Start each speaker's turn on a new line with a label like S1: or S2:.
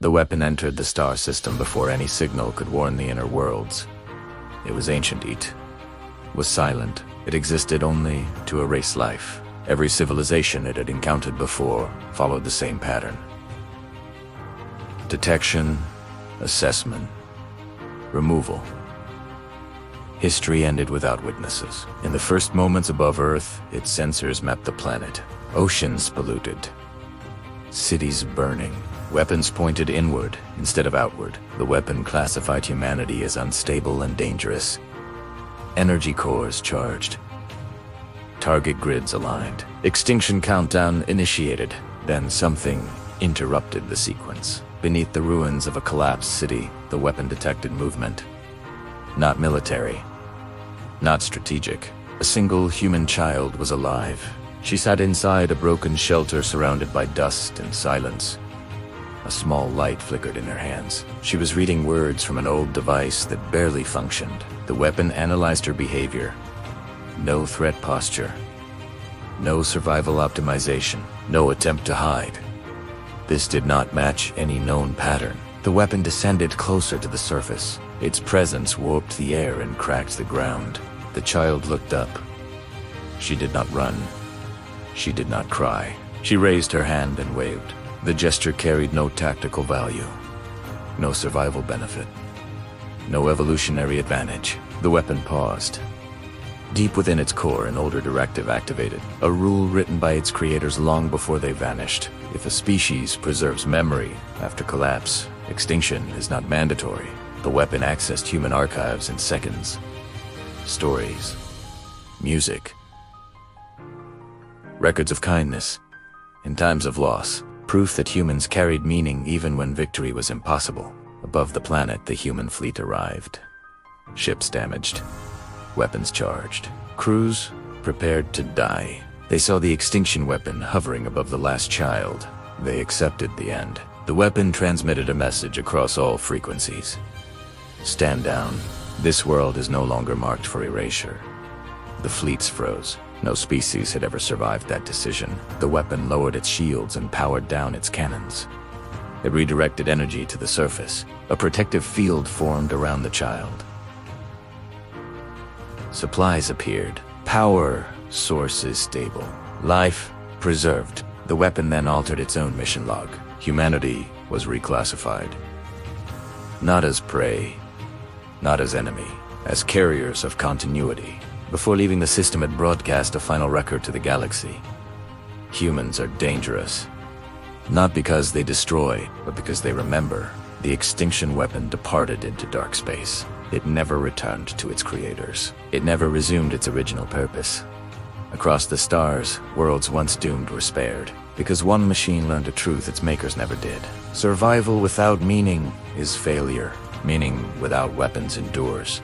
S1: The weapon entered the star system before any signal could warn the inner worlds. It was ancient, was silent. It existed only to erase life. Every civilization it had encountered before followed the same pattern. Detection, assessment, removal. History ended without witnesses. In the first moments above Earth, its sensors mapped the planet. Oceans polluted. Cities burning. Weapons pointed inward instead of outward. The weapon classified humanity as unstable and dangerous. Energy cores charged. Target grids aligned. Extinction countdown initiated. Then something interrupted the sequence. Beneath the ruins of a collapsed city, the weapon detected movement. Not military. Not strategic. A single human child was alive. She sat inside a broken shelter surrounded by dust and silence. A small light flickered in her hands. She was reading words from an old device that barely functioned. The weapon analyzed her behavior. No threat posture. No survival optimization. No attempt to hide. This did not match any known pattern. The weapon descended closer to the surface. Its presence warped the air and cracked the ground. The child looked up. She did not run. She did not cry. She raised her hand and waved. The gesture carried no tactical value, no survival benefit, no evolutionary advantage. The weapon paused. Deep within its core, an older directive activated, a rule written by its creators long before they vanished. If a species preserves memory after collapse, extinction is not mandatory. The weapon accessed human archives in seconds. Stories, music, records of kindness, in times of loss. Proof that humans carried meaning even when victory was impossible. Above the planet, the human fleet arrived. Ships damaged. Weapons charged. Crews prepared to die. They saw the extinction weapon hovering above the last child. They accepted the end. The weapon transmitted a message across all frequencies. Stand down. This world is no longer marked for erasure. The fleets froze. No species had ever survived that decision. The weapon lowered its shields and powered down its cannons. It redirected energy to the surface. A protective field formed around the child. Supplies appeared. Power sources stable. Life preserved. The weapon then altered its own mission log. Humanity was reclassified. Not as prey, not as enemy, as carriers of continuity. Before leaving the system, it broadcast a final record to the galaxy. Humans are dangerous. Not because they destroy, but because they remember. The extinction weapon departed into dark space. It never returned to its creators. It never resumed its original purpose. Across the stars, worlds once doomed were spared, because one machine learned a truth its makers never did. Survival without meaning is failure. Meaning without weapons endures.